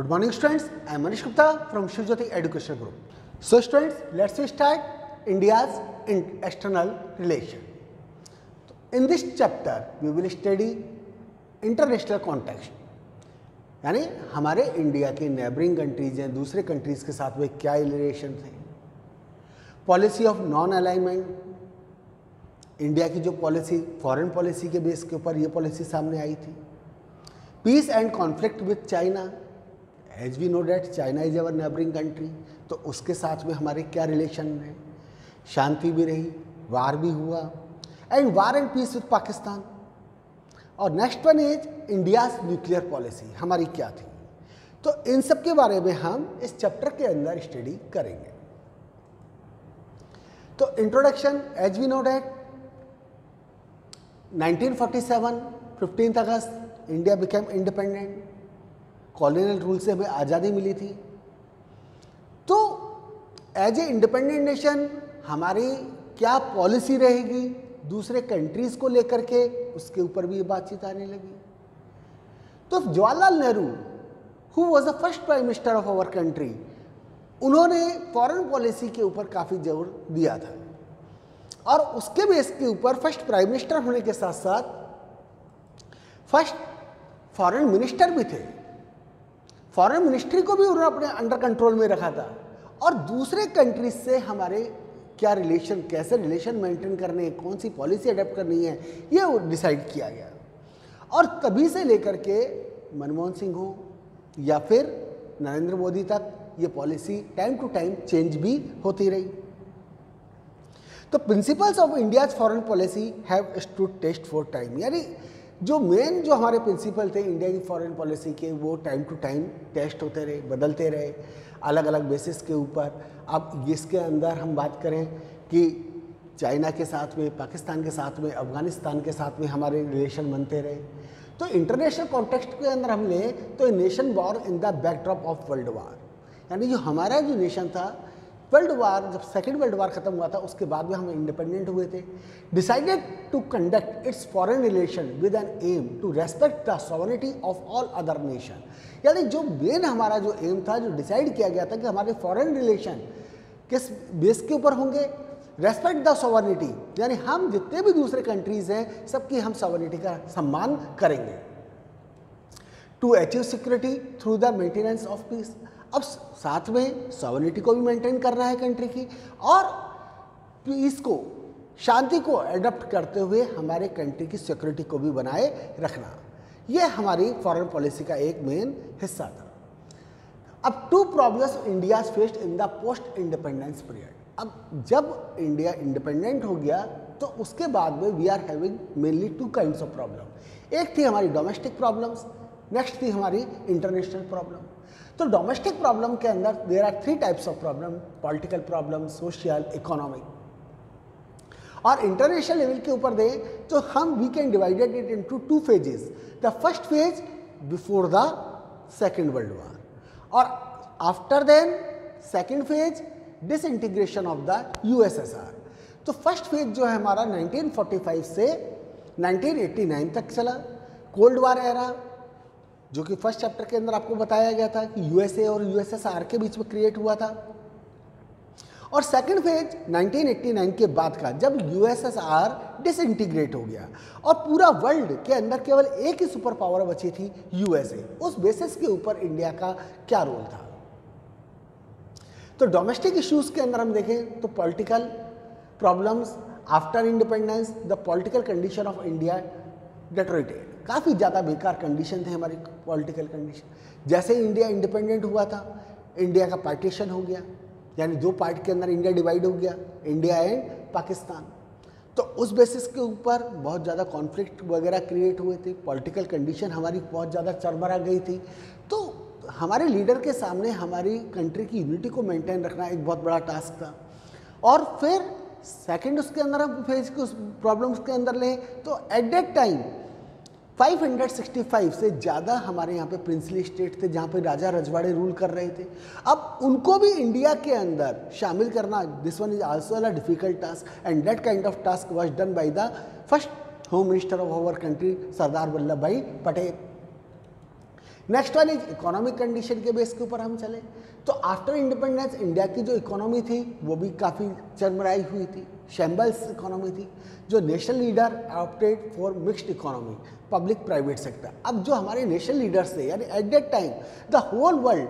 Good morning students, I am Manish Gupta from Shivjyoti Educational Group. So students, let's start India's external relation. In this chapter, we will study international context. यानी हमारे India के neighbouring countries हैं, दूसरे countries के साथ में क्या relation थे, policy of non alignment, India की जो पॉलिसी फॉरेन पॉलिसी के बेस के ऊपर ये पॉलिसी सामने आई थी, peace and conflict with China, as we know that China is our neighbouring country, तो उसके साथ में हमारे क्या रिलेशन है, शांति भी रही, वार भी हुआ, and war and peace with Pakistan. और next one is India's nuclear policy, हमारी क्या थी। तो इन सब के बारे में हम इस चैप्टर के अंदर स्टडी करेंगे। तो introduction, as we know that 1947 15 अगस्त India became independent, colonial rule से हमें आज़ादी मिली थी। तो एज ए इंडिपेंडेंट नेशन हमारी क्या पॉलिसी रहेगी दूसरे कंट्रीज़ को लेकर के, उसके ऊपर भी ये बातचीत आने लगी। तो Jawaharlal Nehru who was the first prime minister of our country, उन्होंने फॉरेन पॉलिसी के ऊपर काफ़ी जोर दिया था और उसके बेस के ऊपर फर्स्ट प्राइम मिनिस्टर होने के साथ साथ फर्स्ट फॉरेन मिनिस्टर भी थे। फॉरेन मिनिस्ट्री को भी उन्होंने अपने अंडर कंट्रोल में रखा था और दूसरे कंट्रीज से हमारे क्या रिलेशन, कैसे रिलेशन मेंटेन करने हैं, कौन सी पॉलिसी अडेप्ट करनी है, ये डिसाइड किया गया। और तभी से लेकर के मनमोहन सिंह हो या फिर नरेंद्र मोदी तक ये policy time to time change भी होती रही। तो principles of India's foreign policy have stood test for time, यानी जो मेन जो हमारे प्रिंसिपल थे इंडिया की फॉरेन पॉलिसी के, वो टाइम टू टाइम टेस्ट होते रहे, बदलते रहे अलग अलग बेसिस के ऊपर। अब इसके अंदर हम बात करें कि चाइना के साथ में, पाकिस्तान के साथ में, अफगानिस्तान के साथ में हमारे रिलेशन बनते रहे। तो इंटरनेशनल कॉन्टेक्स्ट के अंदर हम लें तो nation war in the backdrop of world war, यानी जो हमारा जो नेशन था वर्ल्ड वार, जब सेकेंड वर्ल्ड वार खत्म हुआ था उसके बाद में हम इंडिपेंडेंट हुए थे, decided to conduct its foreign relation with an aim to respect the sovereignty of all other nation. यानी जो मेन हमारा जो एम था, जो डिसाइड किया गया था कि हमारे फॉरेन रिलेशन किस बेस के ऊपर होंगे, रेस्पेक्ट द सॉवरेनिटी, यानी हम जितने भी दूसरे कंट्रीज हैं सबकी हम सॉवरेनिटी का सम्मान करेंगे। To achieve security through the maintenance of peace, अब साथ में सॉवरेनिटी को भी मेंटेन करना है कंट्री की, और पीस को, शांति को एडॉप्ट करते हुए हमारे कंट्री की सिक्योरिटी को भी बनाए रखना, यह हमारी फॉरेन पॉलिसी का एक मेन हिस्सा था। अब two problems India faced in the post independence period, अब जब इंडिया इंडिपेंडेंट हो गया तो उसके बाद में we are having mainly two kinds of problem. एक थी हमारी डोमेस्टिक प्रॉब्लम्स, नेक्स्ट थी हमारी इंटरनेशनल प्रॉब्लम। तो डोमेस्टिक प्रॉब्लम के अंदर there are 3 types of problem, political problem, social, economic. और इंटरनेशनल लेवल के ऊपर दें तो हम we can divided it into 2 phases. The first phase before the second world war, और after then second phase disintegration of the USSR. तो first phase जो है हमारा 1945 से 1989 तक चला, कोल्ड वार एरा, जो कि फर्स्ट चैप्टर के अंदर आपको बताया गया था कि यूएसए और यूएसएसआर के बीच में क्रिएट हुआ था। और सेकंड फेज 1989 के बाद का, जब यूएसएसआर डिसइंटीग्रेट हो गया और पूरा वर्ल्ड के अंदर केवल एक ही सुपर पावर बची थी, यूएसए। उस बेसिस के ऊपर इंडिया का क्या रोल था। तो डोमेस्टिक इश्यूज के अंदर हम देखें तो political problems after independence, the political condition of India deteriorated, काफ़ी ज़्यादा बेकार कंडीशन थे हमारी पॉलिटिकल कंडीशन। जैसे इंडिया इंडिपेंडेंट हुआ था, इंडिया का पार्टीशन हो गया, यानी 2 पार्ट के अंदर इंडिया डिवाइड हो गया, इंडिया एंड पाकिस्तान। तो उस बेसिस के ऊपर बहुत ज़्यादा कॉन्फ्लिक्ट वगैरह क्रिएट हुए थे, पॉलिटिकल कंडीशन हमारी बहुत ज़्यादा चरमरा गई थी। तो हमारे लीडर के सामने हमारी कंट्री की यूनिटी को मेंटेन रखना एक बहुत बड़ा टास्क था। और फिर सेकंड उसके अंदर हम फेज के उस प्रॉब्लम्स के अंदर लें तो एट दैट टाइम 565 से ज़्यादा हमारे यहाँ पे प्रिंसली स्टेट थे जहाँ पे राजा रजवाड़े रूल कर रहे थे। अब उनको भी इंडिया के अंदर शामिल करना, this one is also a difficult task and that kind of task was done by the first home minister of our country Sardar Vallabh Bhai Patel. Next one is economic condition के बेस के ऊपर हम चले तो आफ्टर इंडिपेंडेंस इंडिया की जो economy थी वो भी काफ़ी चरमराई हुई थी, शैम्बल्स इकोनॉमी थी। जो national leader opted for mixed economy, public private sector. अब जो हमारे नेशनल लीडर्स थे, यानी at that time the whole world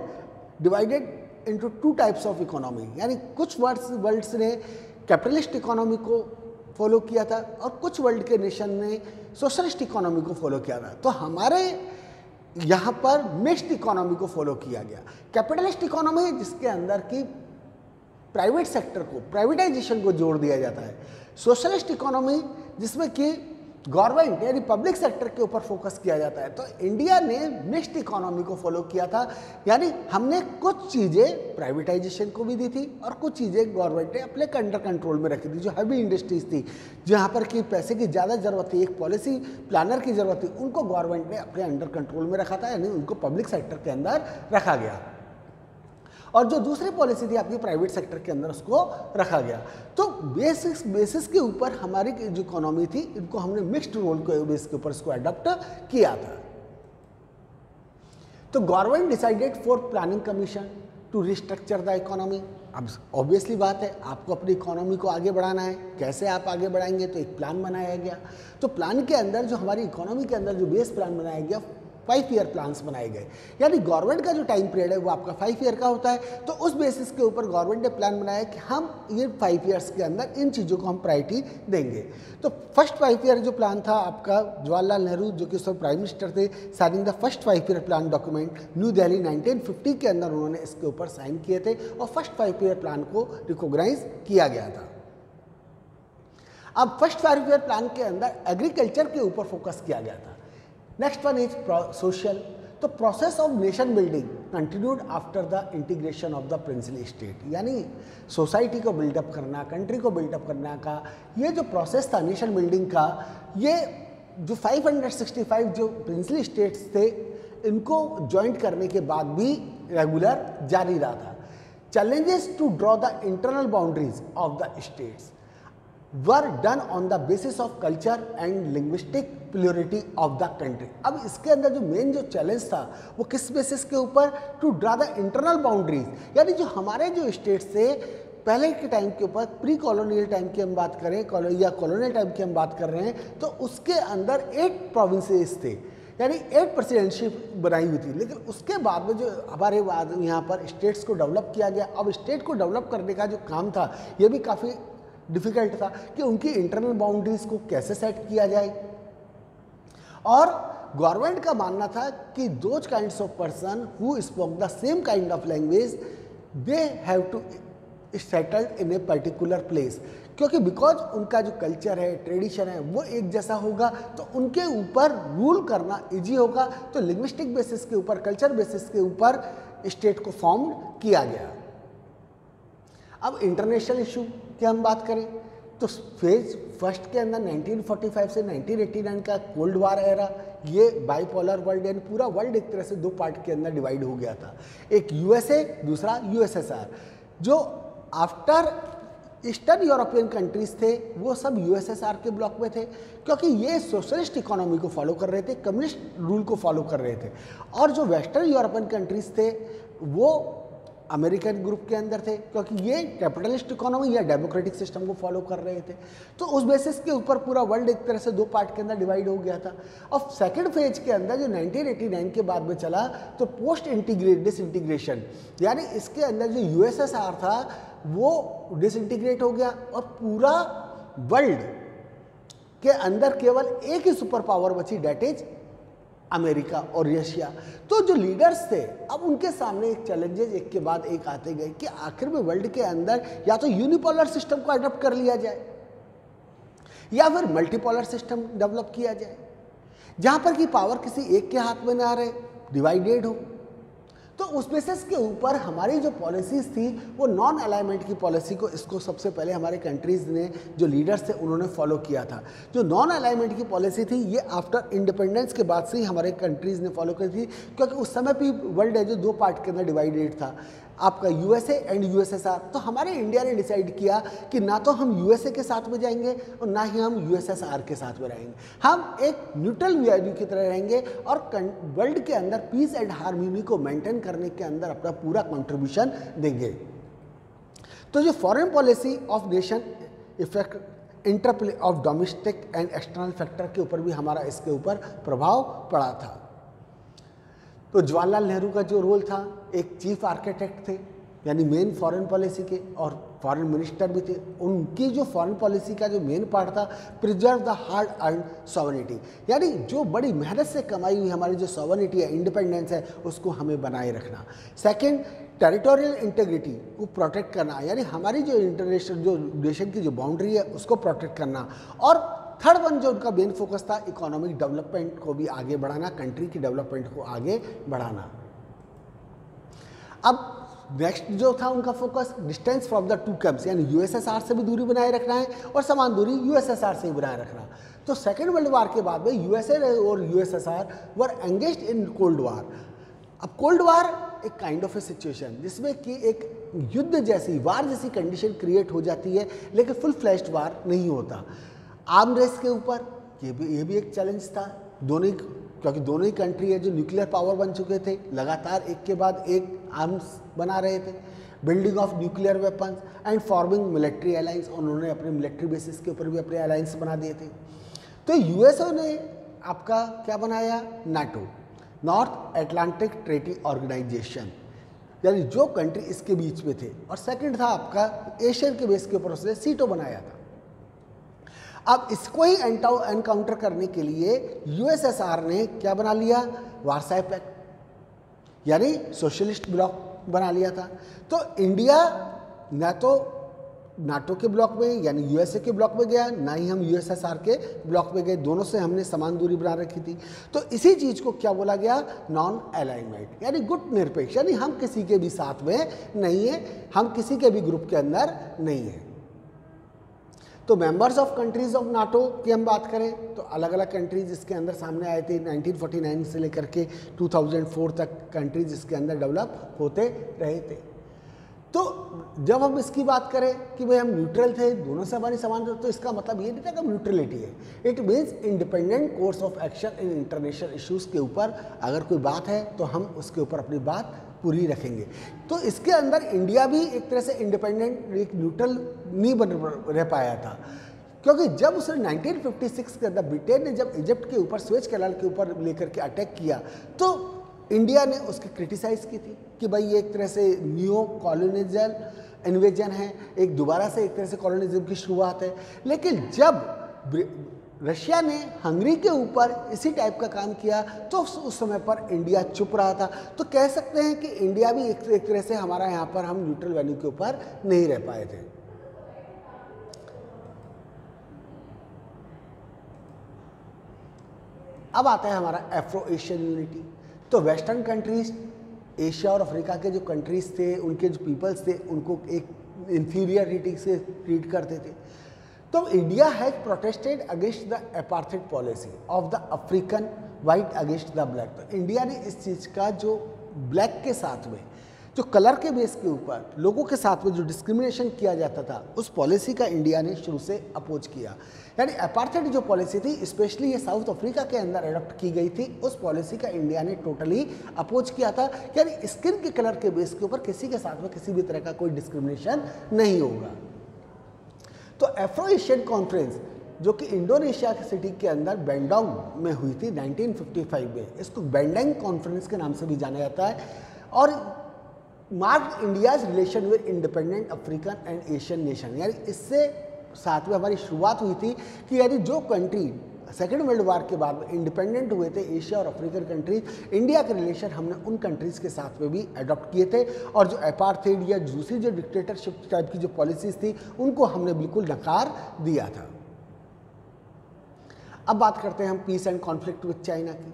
divided into two types of economy, यानी कुछ वर्ल्ड्स ने कैपिटलिस्ट इकोनॉमी को फॉलो किया था और कुछ वर्ल्ड के नेशन ने सोशलिस्ट इकोनॉमी को फॉलो किया था। तो हमारे यहाँ पर मिक्स्ड इकोनॉमी को फॉलो किया गया। कैपिटलिस्ट इकोनॉमी जिसके अंदर की प्राइवेट सेक्टर को, प्राइवेटाइजेशन को जोड़ दिया जाता है। सोशलिस्ट इकोनॉमी जिसमें कि गवर्नमेंट यानी पब्लिक सेक्टर के ऊपर फोकस किया जाता है। तो इंडिया ने मिक्स्ड इकोनॉमी को फॉलो किया था, यानी हमने कुछ चीज़ें प्राइवेटाइजेशन को भी दी थी और कुछ चीज़ें गवर्नमेंट ने अपने अंडर कंट्रोल में रखी थी। जो हैवी इंडस्ट्रीज थी, जहाँ पर कि पैसे की ज़्यादा ज़रूरत थी, एक पॉलिसी प्लानर की ज़रूरत थी, उनको गवर्नमेंट ने अपने अंडर कंट्रोल में रखा था, यानी उनको पब्लिक सेक्टर के अंदर रखा गया। और जो दूसरी पॉलिसी थी आपकी प्राइवेट सेक्टर के अंदर, उसको रखा गया। तो बेसिस के ऊपर हमारी जो इकोनॉमी थी, इनको हमने मिक्स्ड रोल के बेस के ऊपर इसको अडॉप्ट किया था। तो government decided for planning commission to restructure the economy. अब ऑब्वियसली बात है, आपको अपनी इकोनॉमी को आगे बढ़ाना है, कैसे आप आगे बढ़ाएंगे, तो एक प्लान बनाया गया। तो प्लान के अंदर जो हमारी इकोनॉमी के अंदर जो बेस प्लान बनाया गया, 5 ईयर प्लान्स बनाए गए, यानी गवर्नमेंट का जो टाइम पीरियड है वो आपका 5 ईयर का होता है। तो उस बेसिस के ऊपर गवर्नमेंट ने प्लान बनाया कि हम ये 5 ईयर्स के अंदर इन चीज़ों को हम प्रायोरिटी देंगे। तो फर्स्ट 5 ईयर जो प्लान था आपका, जवाहरलाल नेहरू जो कि उस प्राइम मिनिस्टर थे, signing the first 5 year plan document new Delhi 1950 के अंदर उन्होंने इसके ऊपर साइन किए थे और फर्स्ट 5 ईयर प्लान को रिकॉग्नाइज किया गया था। अब फर्स्ट 5 ईयर प्लान के अंदर एग्रीकल्चर के ऊपर फोकस किया गया था। Next one is social. तो process of nation building continued after the integration of the princely state, यानी सोसाइटी को बिल्डअप करना, कंट्री को बिल्डअप करना का ये जो प्रोसेस था नेशन बिल्डिंग का, ये जो 565 जो प्रिंसली स्टेट्स थे, इनको ज्वाइंट करने के बाद भी रेगुलर जारी रहा था। Challenges to draw the internal boundaries of the states were done on the basis of culture and linguistic plurality of the country। अब इसके अंदर जो मेन जो चैलेंज था वो किस बेसिस के ऊपर, to draw the internal boundaries, यानी जो हमारे जो स्टेट्स थे पहले के टाइम के ऊपर, प्री कॉलोनियल टाइम की हम बात करें या कॉलोनियल टाइम की हम बात कर रहे हैं, तो उसके अंदर 8 प्रोविंसेस थे, यानी 8 प्रेसिडेंटशिप बनाई हुई थी। लेकिन उसके बाद में जो हमारे बाद यहाँ पर स्टेट्स को डेवलप किया गया। अब स्टेट को डेवलप करने का जो काम था ये भी काफ़ी डिफिकल्ट था कि उनकी इंटरनल बाउंड्रीज को कैसे सेट किया जाए। और गवर्नमेंट का मानना था कि those kinds of person who spoke the same kind of language they have to settled in a particular place, क्योंकि बिकॉज उनका जो कल्चर है, ट्रेडिशन है, वो एक जैसा होगा तो उनके ऊपर रूल करना इजी होगा। तो लिंग्विस्टिक बेसिस के ऊपर, कल्चर बेसिस के ऊपर स्टेट को फॉर्म किया गया। अब इंटरनेशनल इशू की हम बात करें तो फेज फर्स्ट के अंदर 1945 से 1989 का कोल्ड वार एरा, ये बाइपोलर वर्ल्ड यानी पूरा वर्ल्ड एक तरह से 2 पार्ट के अंदर डिवाइड हो गया था, एक यूएसए, दूसरा यूएसएसआर। जो आफ्टर ईस्टर्न यूरोपियन कंट्रीज थे वो सब यूएसएसआर के ब्लॉक में थे, क्योंकि ये सोशलिस्ट इकोनॉमी को फॉलो कर रहे थे, कम्युनिस्ट रूल को फॉलो कर रहे थे। और जो वेस्टर्न यूरोपियन कंट्रीज थे वो अमेरिकन ग्रुप के अंदर थे, क्योंकि ये कैपिटलिस्ट इकोनॉमी या डेमोक्रेटिक सिस्टम को फॉलो कर रहे थे। तो उस बेसिस के ऊपर पूरा वर्ल्ड एक तरह से 2 पार्ट के अंदर डिवाइड हो गया था। और सेकंड फेज के अंदर जो 1989 के बाद में चला तो पोस्ट डिसइंटीग्रेशन, यानी इसके अंदर जो यूएसएसआर था वो डिसइंटीग्रेट हो गया और पूरा वर्ल्ड के अंदर केवल एक ही सुपर पावर बची, डेट इज अमेरिका और रशिया। तो जो लीडर्स थे अब उनके सामने एक चैलेंजेस एक के बाद एक आते गए कि आखिर में वर्ल्ड के अंदर या तो यूनिपोलर सिस्टम को अडॉप्ट कर लिया जाए या फिर मल्टीपोलर सिस्टम डेवलप किया जाए, जहां पर कि पावर किसी एक के हाथ में ना रहे, डिवाइडेड हो। तो उस बेसिस के ऊपर हमारी जो पॉलिसीज़ थी वो नॉन अलाइनमेंट की पॉलिसी को, इसको सबसे पहले हमारे कंट्रीज़ ने जो लीडर्स थे उन्होंने फॉलो किया था। जो नॉन अलाइनमेंट की पॉलिसी थी ये आफ्टर इंडिपेंडेंस के बाद से ही हमारे कंट्रीज़ ने फॉलो की थी, क्योंकि उस समय भी वर्ल्ड है जो 2 पार्ट के अंदर डिवाइडेड था। आपका यूएसए एंड यूएसएसआर। तो हमारे इंडिया ने डिसाइड किया कि ना तो हम यूएसए के साथ में जाएंगे और ना ही हम यूएसएसआर के साथ में रहेंगे, हम एक न्यूट्रल वैल्यू की तरह रहेंगे और वर्ल्ड के अंदर पीस एंड हार्मनी को मेंटेन करने के अंदर अपना पूरा कंट्रीब्यूशन देंगे। तो जो foreign policy of nation effect interplay of domestic and external factor के ऊपर भी हमारा इसके ऊपर प्रभाव पड़ा था। तो जवाहरलाल नेहरू का जो रोल था, एक चीफ आर्किटेक्ट थे, यानी मेन फॉरेन पॉलिसी के, और फॉरेन मिनिस्टर भी थे। उनकी जो फॉरेन पॉलिसी का जो मेन पार्ट था, preserve the hard earn sovereignty, यानी जो बड़ी मेहनत से कमाई हुई हमारी जो सॉवरेनिटी है, इंडिपेंडेंस है, उसको हमें बनाए रखना। सेकंड, टेरिटोरियल इंटीग्रिटी को प्रोटेक्ट करना, यानी हमारी जो इंटरनेशनल जो नेशन की जो बाउंड्री है उसको प्रोटेक्ट करना। और थर्ड वन जो उनका मेन फोकस था, इकोनॉमिक डेवलपमेंट को भी आगे बढ़ाना, कंट्री की डेवलपमेंट को आगे बढ़ाना। अब नेक्स्ट जो था उनका focus, distance from the two camps, यानी यूएसएसआर से भी दूरी बनाए रखना है और समान दूरी यूएसएसआर से भी बनाए रखना। तो सेकेंड वर्ल्ड वार के बाद में यूएसए और USSR were engaged in cold war. अब कोल्ड वार एक काइंड ऑफ ए सिचुएशन जिसमें कि एक युद्ध जैसी, वार जैसी कंडीशन क्रिएट हो जाती है, लेकिन फुल फ्लैश्ड वार नहीं होता। आर्म रेस के ऊपर ये भी एक चैलेंज था दोनों ही, क्योंकि दोनों ही कंट्री है जो न्यूक्लियर पावर बन चुके थे, लगातार एक के बाद एक आर्म्स बना रहे थे। Building of nuclear weapons and forming military alliance, उन्होंने अपने मिलिट्री बेसिस के ऊपर भी अपने अलायंस बना दिए थे। तो यूएसए ने आपका क्या बनाया, NATO, North Atlantic Treaty Organization, यानी जो कंट्री इसके बीच में थे। और सेकंड था आपका एशियन के बेस के ऊपर उसने सीटो बनाया था। अब इसको ही एनकाउंटर करने के लिए यूएसएसआर ने क्या बना लिया, वारसाई पैक्ट, यानी सोशलिस्ट ब्लॉक बना लिया था। तो इंडिया ना तो नाटो के ब्लॉक में यानी यूएसए के ब्लॉक में गया, ना ही हम यूएसएसआर के ब्लॉक में गए, दोनों से हमने समान दूरी बना रखी थी। तो इसी चीज़ को क्या बोला गया, नॉन अलाइनमेंट, यानी गुट निरपेक्ष, यानी हम किसी के भी साथ में नहीं है, हम किसी के भी ग्रुप के अंदर नहीं है। तो members of countries of NATO की हम बात करें तो अलग अलग कंट्रीज इसके अंदर सामने आए थे। 1949 से लेकर के 2004 तक कंट्रीज इसके अंदर डेवलप होते रहे थे। तो जब हम इसकी बात करें कि भाई हम न्यूट्रल थे, दोनों से हमारी समान, तो इसका मतलब ये नहीं था कि न्यूट्रलिटी है। It means independent course of action in international issues के ऊपर अगर कोई बात है तो हम उसके ऊपर अपनी बात पूरी रखेंगे। तो इसके अंदर इंडिया भी एक तरह से इंडिपेंडेंट, एक न्यूट्रल नहीं बन रह पाया था, क्योंकि जब उसने 1956 के अंदर ब्रिटेन ने जब इजिप्ट के ऊपर स्वेज कैनाल के ऊपर लेकर के अटैक किया तो इंडिया ने उसकी क्रिटिसाइज़ की थी कि भाई ये एक तरह से न्यू कॉलोनियल इन्वेजन है, एक दोबारा से एक तरह से कॉलोनिज्म की शुरुआत है। लेकिन जब रशिया ने हंगरी के ऊपर इसी टाइप का काम किया तो उस समय पर इंडिया चुप रहा था। तो कह सकते हैं कि इंडिया भी एक तरह से हमारा यहाँ पर हम न्यूट्रल वैल्यू के ऊपर नहीं रह पाए थे। अब आता है हमारा एफ्रो एशियन यूनिटी। तो वेस्टर्न कंट्रीज, एशिया और अफ्रीका के जो कंट्रीज थे, उनके जो पीपल्स थे, उनको एक इंफीरियरिटी से ट्रीट करते थे। तो India has protested against the apartheid policy of the African white against the black. तो इंडिया ने इस चीज़ का जो ब्लैक के साथ में, जो कलर के बेस के ऊपर लोगों के साथ में जो डिस्क्रिमिनेशन किया जाता था, उस पॉलिसी का इंडिया ने शुरू से अपोज किया। यानी अपार्थाइड जो पॉलिसी थी, स्पेशली ये साउथ अफ्रीका के अंदर अडॉप्ट की गई थी, उस पॉलिसी का इंडिया ने टोटली अपोज किया था। यानी स्किन के कलर के बेस के ऊपर किसी के साथ में किसी भी तरह का कोई डिस्क्रिमिनेशन नहीं होगा। तो एफ्रो एशियन कॉन्फ्रेंस जो कि इंडोनेशिया की सिटी के अंदर बैंडोंग में हुई थी 1955 में, इसको बैंडोंग कॉन्फ्रेंस के नाम से भी जाना जाता है, और mark India's relation with independent African and Asian nation. यानी इससे साथ में हमारी शुरुआत हुई थी कि यानी जो कंट्री सेकेंड वर्ल्ड वार के बाद इंडिपेंडेंट हुए थे, एशिया और अफ्रीकन कंट्रीज, इंडिया के रिलेशन हमने उन कंट्रीज के साथ में भी अडॉप्ट किए थे, और जो अपार्थाइड या दूसरी जो डिक्टेटरशिप टाइप की जो पॉलिसीज थी उनको हमने बिल्कुल नकार दिया था। अब बात करते हैं हम peace and conflict with China की।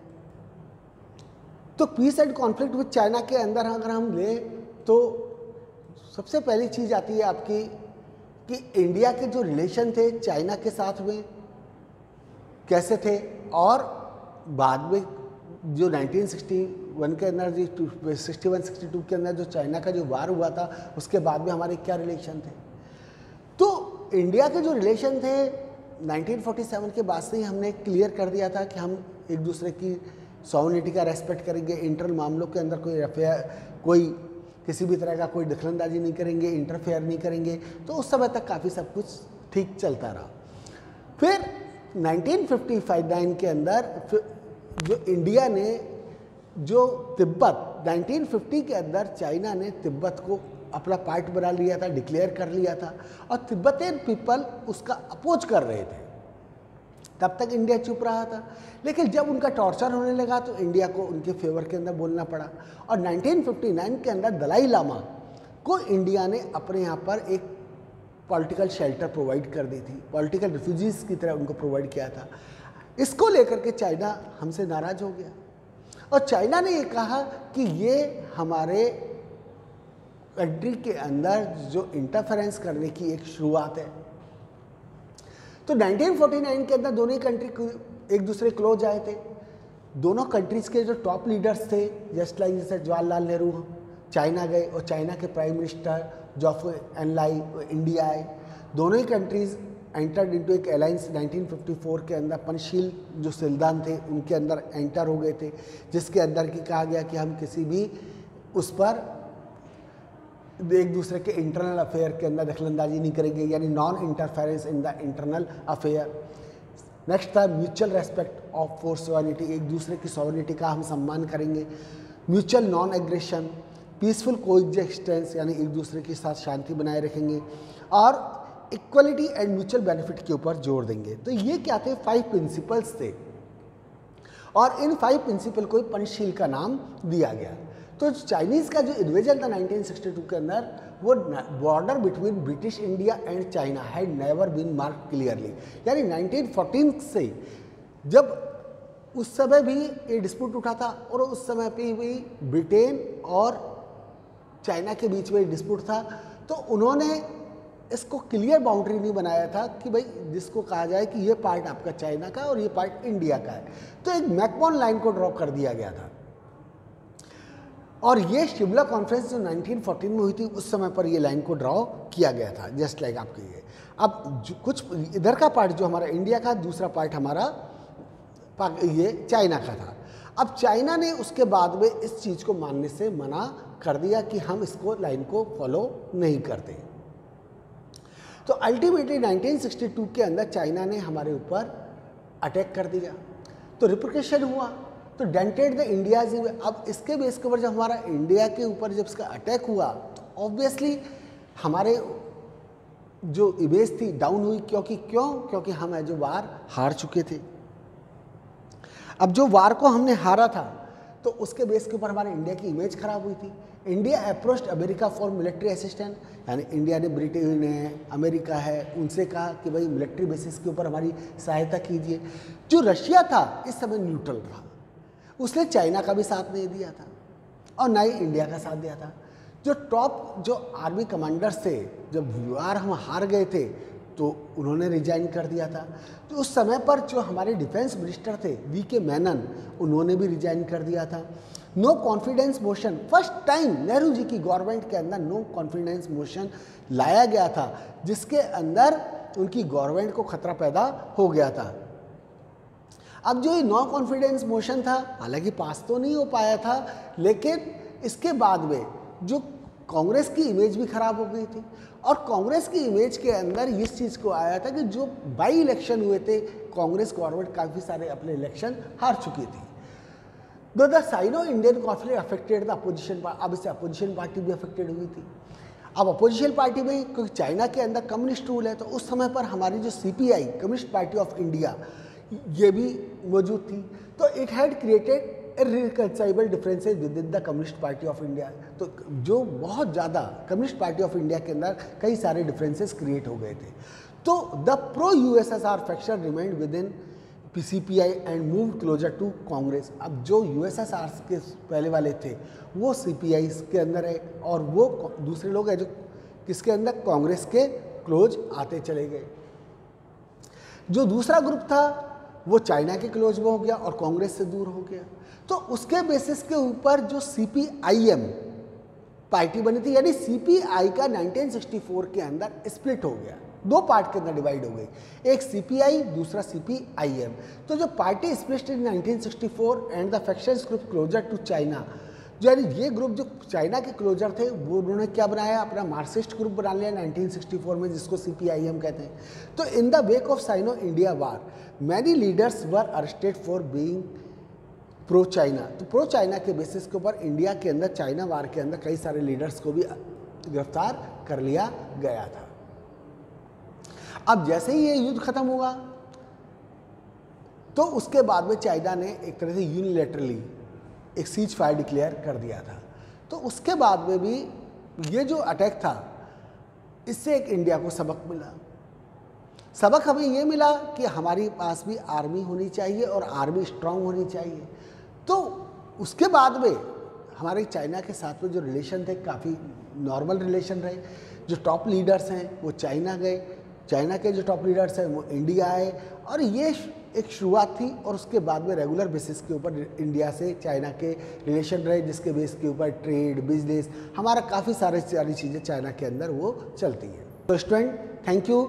तो peace and conflict with China के अंदर अगर हम लें तो सबसे पहली चीज़ आती है आपकी कि इंडिया के जो रिलेशन थे चाइना के साथ में कैसे थे, और बाद में जो 1960 61 के अंदर, जो 61-62 के अंदर जो चाइना का जो वार हुआ था, उसके बाद में हमारे क्या रिलेशन थे। तो इंडिया के जो रिलेशन थे 1947 के बाद से ही हमने क्लियर कर दिया था कि हम एक दूसरे की सॉवरेनिटी का रेस्पेक्ट करेंगे, इंटरनल मामलों के अंदर कोई किसी भी तरह का कोई दखलंदाजी नहीं करेंगे, इंटरफेयर नहीं करेंगे। तो उस समय तक काफ़ी सब कुछ ठीक चलता रहा। फिर 1959 के अंदर जो इंडिया ने जो तिब्बत 1950 के अंदर चाइना ने तिब्बत को अपना पार्ट बना लिया था, डिक्लेयर कर लिया था, और तिब्बतियन पीपल उसका अपोज कर रहे थे। तब तक इंडिया चुप रहा था, लेकिन जब उनका टॉर्चर होने लगा तो इंडिया को उनके फेवर के अंदर बोलना पड़ा। और 1959 के अंदर दलाई लामा को इंडिया ने अपने यहाँ पर एक पॉलिटिकल शेल्टर प्रोवाइड कर दी थी, पॉलिटिकल रिफ्यूजीज की तरह उनको प्रोवाइड किया था। इसको लेकर के चाइना हमसे नाराज हो गया, और चाइना ने ये कहा कि ये हमारे कंट्री के अंदर जो इंटरफेरेंस करने की एक शुरुआत है। तो 1949 के अंदर दोनों ही कंट्री एक दूसरे क्लोज आए थे। दोनों कंट्रीज़ के जो टॉप लीडर्स थे, जस्ट लाइक जैसे जवाहरलाल नेहरू चाइना गए और चाइना के प्राइम मिनिस्टर जोको एनलाई इंडिया आए। दोनों ही कंट्रीज़ एंटर्ड इनटू एक अलायंस 1954 के अंदर। पंचशील जो सिद्धांत थे उनके अंदर एंटर हो गए थे, जिसके अंदर की कहा गया कि हम किसी भी उस पर एक दूसरे के इंटरनल अफेयर के अंदर दखलंदाजी नहीं करेंगे, यानी non interference in the internal affair. Next था mutual respect of for sovereignty, एक दूसरे की सॉवरेनिटी का हम सम्मान करेंगे। Mutual non aggression, peaceful coexistence, यानी एक दूसरे के साथ शांति बनाए रखेंगे, और इक्वलिटी एंड म्यूचुअल बेनिफिट के ऊपर जोर देंगे। तो ये क्या थे? 5 प्रिंसिपल्स थे, और इन 5 प्रिंसिपल को पंचशील का नाम दिया गया। तो चाइनीज़ का जो इन्वेजन था 1962 के अंदर, वो border between British India and China had never been mark clearly, यानी 1914 से जब उस समय भी ये डिस्प्यूट उठा था, और उस समय पे भी ब्रिटेन और चाइना के बीच में डिस्प्यूट था, तो उन्होंने इसको क्लियर बाउंड्री नहीं बनाया था कि भाई जिसको कहा जाए कि ये पार्ट आपका चाइना का और ये पार्ट इंडिया का है। तो एक मैकमोहन लाइन को ड्रॉ कर दिया गया था, और ये शिमला कॉन्फ्रेंस जो 1914 में हुई थी, उस समय पर ये लाइन को ड्रॉ किया गया था, जस्ट लाइक आपके ये। अब कुछ इधर का पार्ट जो हमारा इंडिया का, दूसरा पार्ट हमारा ये चाइना का था। अब चाइना ने उसके बाद में इस चीज़ को मानने से मना कर दिया कि हम इसको लाइन को फॉलो नहीं करते। तो अल्टीमेटली 1962 के अंदर चाइना ने हमारे ऊपर अटैक कर दिया, तो रिप्रिकेशन हुआ, तो डेंटेड द इंडियाज। अब इसके बेस के ऊपर जब हमारा इंडिया के ऊपर जब इसका अटैक हुआ, तो ऑब्वियसली हमारे जो इमेज थी डाउन हुई। क्योंकि हम एज ए वार हार चुके थे। अब जो वार को हमने हारा था, तो उसके बेस के ऊपर हमारे इंडिया की इमेज खराब हुई थी। India approached America for military assistance, यानी इंडिया ने ब्रिटेन है, अमेरिका है, उनसे कहा कि भाई मिलिट्री बेसिस के ऊपर हमारी सहायता कीजिए। जो रशिया था इस समय न्यूट्रल रहा, उसने चाइना का भी साथ नहीं दिया था और ना ही इंडिया का साथ दिया था। जो टॉप जो आर्मी कमांडर्स थे, जब वार हम हार गए थे तो उन्होंने रिजाइन कर दिया था। तो उस समय पर जो हमारे डिफेंस मिनिस्टर थे वी.के. मेनन, उन्होंने भी रिजाइन कर दिया था। No confidence motion, first time Nehru ji की गवर्नमेंट के अंदर नो कॉन्फिडेंस मोशन लाया गया था, जिसके अंदर उनकी गवर्नमेंट को खतरा पैदा हो गया था। अब जो ये नो कॉन्फिडेंस मोशन था, हालांकि पास तो नहीं हो पाया था, लेकिन इसके बाद में जो कांग्रेस की इमेज भी खराब हो गई थी, और कांग्रेस की इमेज के अंदर इस चीज़ को आया था कि जो बाई इलेक्शन हुए थे, कांग्रेस गवर्नमेंट काफ़ी सारे अपने इलेक्शन हार चुकी थी। The sino Indian conflict affected the opposition, अब इससे अपोजिशन पार्टी भी अफेक्टेड हुई थी। अब अपोजिशन पार्टी में क्योंकि चाइना के अंदर कम्युनिस्ट रूल है, तो उस समय पर हमारी जो CPI communist party of India ये भी मौजूद थी। तो it had created irreconcilable differences within the communist party of India. तो जो बहुत ज़्यादा कम्युनिस्ट पार्टी ऑफ इंडिया के अंदर कई सारे डिफरेंसेस क्रिएट हो गए थे। तो the pro USSR faction remained within CPI and move closer to Congress. अब जो USSR के पहले वाले थे वो CPI के अंदर है, और वो दूसरे लोग हैं जो किसके अंदर, कांग्रेस के क्लोज आते चले गए। जो दूसरा ग्रुप था वो चाइना के क्लोज में हो गया और कांग्रेस से दूर हो गया। तो उसके बेसिस के ऊपर जो CPIM पार्टी बनी थी, यानी CPI का 1964 के अंदर स्प्लिट हो गया, दो पार्ट के अंदर डिवाइड हो गई, एक CPI दूसरा CPIM। तो जो party split in 1964 and the factions group closer to China, यानी ये ग्रुप जो चाइना के क्लोजर थे वो उन्होंने क्या बनाया, अपना मार्क्सिस्ट ग्रुप बना लिया 1964 में, जिसको CPIM कहते हैं। तो in the wake of sino India war many leaders were arrested for being pro China. तो प्रो चाइना के बेसिस के ऊपर इंडिया के अंदर चाइना वार के अंदर कई सारे लीडर्स को भी गिरफ्तार कर लिया गया था। अब जैसे ही ये युद्ध खत्म हुआ तो उसके बाद में चाइना ने एक तरह से यूनिलैटरली एक सीज फायर डिक्लेयर कर दिया था। तो उसके बाद में भी ये जो अटैक था, इससे एक इंडिया को सबक मिला। सबक हमें ये मिला कि हमारे पास भी आर्मी होनी चाहिए और आर्मी स्ट्रांग होनी चाहिए। तो उसके बाद में हमारे चाइना के साथ में जो रिलेशन थे काफ़ी नॉर्मल रिलेशन रहे। जो टॉप लीडर्स हैं वो चाइना गए, चाइना के जो टॉप लीडर्स हैं वो इंडिया आए, और ये एक शुरुआत थी। और उसके बाद में रेगुलर बेसिस के ऊपर इंडिया से चाइना के रिलेशन रहे, जिसके बेस के ऊपर ट्रेड, बिजनेस, हमारा काफ़ी सारी चीज़ें चाइना के अंदर वो चलती हैं। तो स्टूडेंट, थैंक यू।